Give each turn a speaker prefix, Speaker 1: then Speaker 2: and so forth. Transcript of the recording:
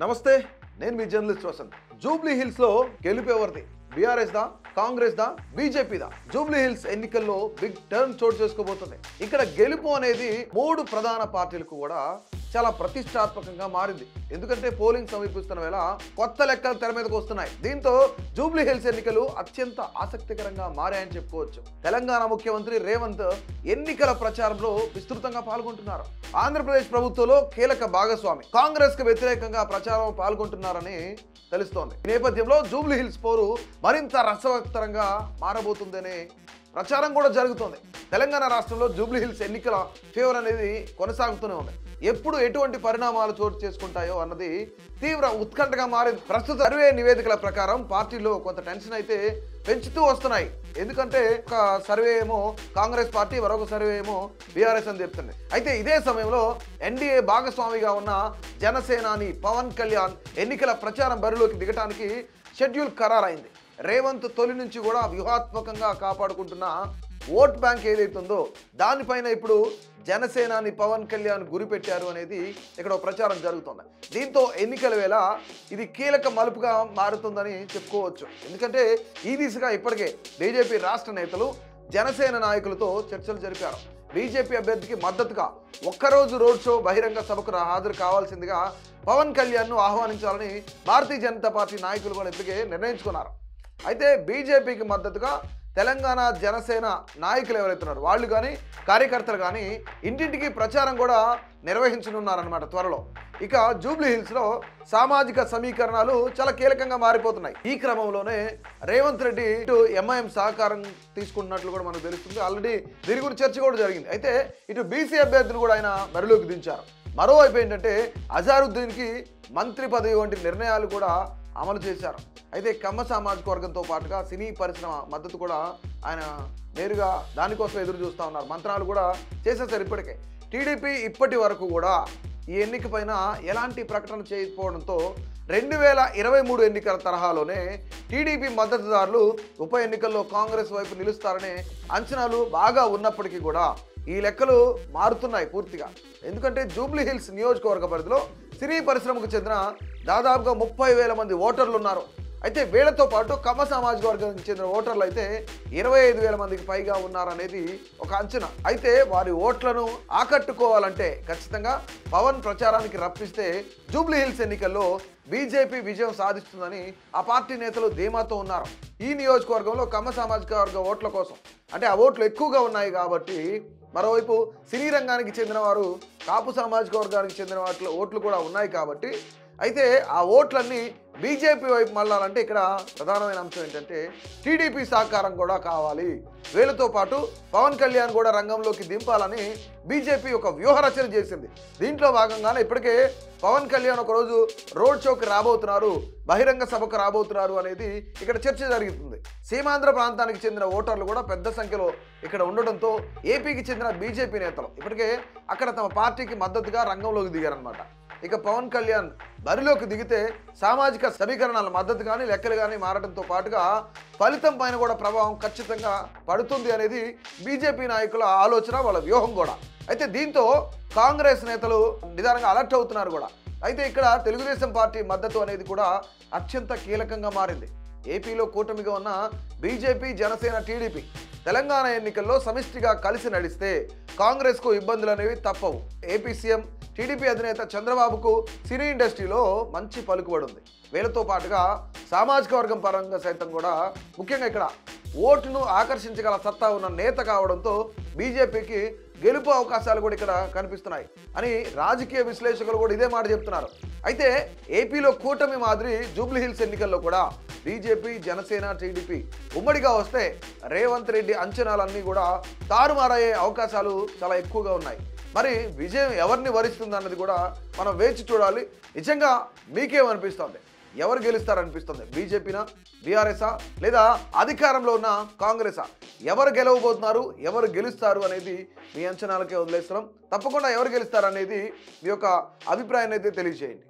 Speaker 1: నమస్తే, నేను మీ journalist Vasant. Jubilee hills లో గెలుపు ఎవరిది? బీఆర్ఎస్ దా, కాంగ్రెస్ దా, బీజేపీ దా? జూబ్లీ హిల్స్ ఎన్నికల్లో బిగ్ టర్న్ చోటు చేసుకోబోతుంది. ఇక్కడ గెలుపు అనేది మూడు ప్రధాన పార్టీలకు కూడా చాలా ప్రతిష్టాత్మకంగా మారింది. ఎందుకంటే పోలింగ్ సమీపిస్తున్న వేళ కొత్త లెక్కలు తెర మీదకు వస్తున్నాయి. దీంతో జూబ్లీ హిల్స్ ఎన్నికలు అత్యంత ఆసక్తికరంగా మారాయని చెప్పుకోవచ్చు. తెలంగాణ ముఖ్యమంత్రి రేవంత్ ఎన్నికల ప్రచారంలో విస్తృతంగా పాల్గొంటున్నారు. ఆంధ్రప్రదేశ్ ప్రభుత్వంలో కీలక భాగస్వామి కాంగ్రెస్ కు వ్యతిరేకంగా ప్రచారం పాల్గొంటున్నారని తెలుస్తోంది. ఈ నేపథ్యంలో జూబ్లీ హిల్స్ పోరు మరింత రసవత్తరంగా మారబోతుందనే ప్రచారం కూడా జరుగుతోంది. తెలంగాణ రాష్ట్రంలో జూబ్లీ హిల్స్ ఎన్నికల ఫేవర్ అనేది కొనసాగుతూనే ఉంది. ఎప్పుడు ఎటువంటి పరిణామాలు చోటు చేసుకుంటాయో అన్నది తీవ్ర ఉత్కంఠగా మారింది. ప్రస్తుత సర్వే నివేదికల ప్రకారం పార్టీలో కొంత టెన్షన్ అయితే పెంచుతూ వస్తున్నాయి. ఎందుకంటే ఒక సర్వే ఏమో కాంగ్రెస్ పార్టీ, మరొక సర్వే ఏమో బీఆర్ఎస్ అని చెప్తుంది. అయితే ఇదే సమయంలో ఎన్డీఏ భాగస్వామిగా ఉన్న జనసేనాని పవన్ కళ్యాణ్ ఎన్నికల ప్రచారం బరిలోకి దిగటానికి షెడ్యూల్ ఖరారైంది. రేవంత్ తొలి నుంచి కూడా వ్యూహాత్మకంగా కాపాడుకుంటున్న ఓట్ బ్యాంక్ ఏదైతుందో దానిపైన ఇప్పుడు జనసేనాని పవన్ కళ్యాణ్ గురి పెట్టారు అనేది ఇక్కడ ప్రచారం జరుగుతుంది. దీంతో ఎన్నికల వేళ ఇది కీలక మలుపుగా మారుతుందని చెప్పుకోవచ్చు. ఎందుకంటే ఈ దిశగా ఇప్పటికే బీజేపీ రాష్ట్ర నేతలు జనసేన నాయకులతో చర్చలు జరిపారు. బీజేపీ అభ్యర్థికి మద్దతుగా ఒక్కరోజు రోడ్ షో బహిరంగ సభకు హాజరు కావాల్సిందిగా పవన్ కళ్యాణ్ను ఆహ్వానించాలని భారతీయ జనతా పార్టీ నాయకులు కూడా ఇప్పటికే నిర్ణయించుకున్నారు. అయితే బీజేపీకి మద్దతుగా తెలంగాణ జనసేన నాయకులు ఎవరైతున్నారు వాళ్ళు కానీ కార్యకర్తలు కానీ ఇంటింటికి ప్రచారం కూడా నిర్వహించనున్నారన్నమాట త్వరలో. ఇక జూబ్లీ హిల్స్లో సామాజిక సమీకరణాలు చాలా కీలకంగా మారిపోతున్నాయి. ఈ క్రమంలోనే రేవంత్ రెడ్డి ఇటు ఎంఐఎం సహకారం తీసుకుంటున్నట్లు కూడా మనకు తెలుస్తుంది. ఆల్రెడీ దీని గురించి చర్చ కూడా జరిగింది. అయితే ఇటు బీసీ అభ్యర్థిని కూడా ఆయన బరిలోకి దించారు. మరోవైపు ఏంటంటే అజారుద్దీన్కి మంత్రి పదవి వంటి నిర్ణయాలు కూడా అమలు చేశారు. అయితే కమ్మ సామాజిక వర్గంతో పాటుగా సినీ పరిశ్రమ మద్దతు కూడా ఆయన నేరుగా దానికోసం ఎదురు చూస్తూ ఉన్నారు. మంత్రాలు కూడా చేసేసారు. ఇప్పటికే టీడీపీ ఇప్పటి వరకు కూడా ఈ ఎన్నిక పైన ఎలాంటి ప్రకటన చేయకపోవడంతో 2023 ఎన్నికల తరహాలోనే టీడీపీ మద్దతుదారులు ఉప ఎన్నికల్లో కాంగ్రెస్ వైపు నిలుస్తారనే అంచనాలు బాగా ఉన్నప్పటికీ కూడా ఈ లెక్కలు మారుతున్నాయి పూర్తిగా. ఎందుకంటే జూబ్లీ హిల్స్ నియోజకవర్గ పరిధిలో సినీ పరిశ్రమకు చెందిన దాదాపుగా 30,000 మంది ఓటర్లు ఉన్నారు. అయితే వీళ్లతో పాటు కమ్మ సామాజిక వర్గానికి చెందిన ఓటర్లు అయితే 25,000 మందికి పైగా ఉన్నారనేది ఒక అంచనా. అయితే వారి ఓట్లను ఆకట్టుకోవాలంటే ఖచ్చితంగా పవన్ ప్రచారానికి రప్పిస్తే జూబ్లీ హిల్స్ ఎన్నికల్లో బీజేపీ విజయం సాధిస్తుందని ఆ పార్టీ నేతలు ధీమాతో ఉన్నారు. ఈ నియోజకవర్గంలో కమ్మ సామాజిక వర్గ ఓట్ల కోసం అంటే ఆ ఓట్లు ఎక్కువగా ఉన్నాయి కాబట్టి, మరోవైపు సినీ రంగానికి చెందిన వారు కాపు సామాజిక వర్గానికి చెందిన వాటి ఓట్లు కూడా ఉన్నాయి కాబట్టి, అయితే ఆ ఓట్లన్నీ బీజేపీ వైపు మళ్ళాలంటే ఇక్కడ ప్రధానమైన అంశం ఏంటంటే టీడీపీ సహకారం కూడా కావాలి. వీళ్ళతో పాటు పవన్ కళ్యాణ్ కూడా రంగంలోకి దింపాలని బీజేపీ ఒక వ్యూహరచన చేసింది. దీంట్లో భాగంగానే ఇప్పటికే పవన్ కళ్యాణ్ ఒకరోజు రోడ్ షోకి రాబోతున్నారు, బహిరంగ సభకు రాబోతున్నారు అనేది ఇక్కడ చర్చ జరుగుతుంది. సీమాంధ్ర ప్రాంతానికి చెందిన ఓటర్లు కూడా పెద్ద సంఖ్యలో ఇక్కడ ఉండడంతో ఏపీకి చెందిన బీజేపీ నేతలు ఇప్పటికే అక్కడ తమ పార్టీకి మద్దతుగా రంగంలోకి దిగారనమాట. ఇక పవన్ కళ్యాణ్ బరిలోకి దిగితే సామాజిక సమీకరణాల మద్దతు కానీ లెక్కలు కానీ మారడంతో పాటుగా ఫలితం పైన కూడా ప్రభావం ఖచ్చితంగా పడుతుంది అనేది బీజేపీ నాయకుల ఆలోచన, వాళ్ళ వ్యూహం కూడా. అయితే దీంతో కాంగ్రెస్ నేతలు నిదానంగా అలర్ట్ అవుతున్నారు కూడా. అయితే ఇక్కడ తెలుగుదేశం పార్టీ మద్దతు అనేది కూడా అత్యంత కీలకంగా మారింది. ఏపీలో కూటమిగా ఉన్న బీజేపీ, జనసేన, టీడీపీ తెలంగాణ ఎన్నికల్లో సమిష్టిగా కలిసి నడిస్తే కాంగ్రెస్కు ఇబ్బందులు అనేవి తప్పవు. ఏపీ సీఎం టీడీపీ అధినేత చంద్రబాబుకు సినీ ఇండస్ట్రీలో మంచి పలుకుబడి ఉంది. వీళ్ళతో పాటుగా సామాజిక వర్గం పరంగా సైతం కూడా ముఖ్యంగా ఇక్కడ ఓటును ఆకర్షించగల సత్తా ఉన్న నేత కావడంతో బీజేపీకి గెలుపు అవకాశాలు కూడా ఇక్కడ కనిపిస్తున్నాయి అని రాజకీయ విశ్లేషకులు కూడా ఇదే మాట చెప్తున్నారు. అయితే ఏపీలో కూటమి మాదిరి జూబ్లీ హిల్స్ ఎన్నికల్లో కూడా బీజేపీ, జనసేన, టీడీపీ ఉమ్మడిగా వస్తే రేవంత్ రెడ్డి అంచనాలన్నీ కూడా తారుమారయ్యే అవకాశాలు చాలా ఎక్కువగా ఉన్నాయి. మరి విజయం ఎవరిని వరిస్తుంది అన్నది కూడా మనం వేచి చూడాలి. నిజంగా మీకేమనిపిస్తుంది? ఎవరు గెలుస్తారనిపిస్తుంది? బీజేపీనా, బీఆర్ఎస్ఆ, లేదా అధికారంలో ఉన్న కాంగ్రెసా? ఎవరు గెలవబోతున్నారు, ఎవరు గెలుస్తారు అనేది మీ అంచనాలకే వదిలేస్తున్నాం. తప్పకుండా ఎవరు గెలుస్తారు అనేది మీ యొక్క అభిప్రాయాన్ని అయితే తెలియజేయండి.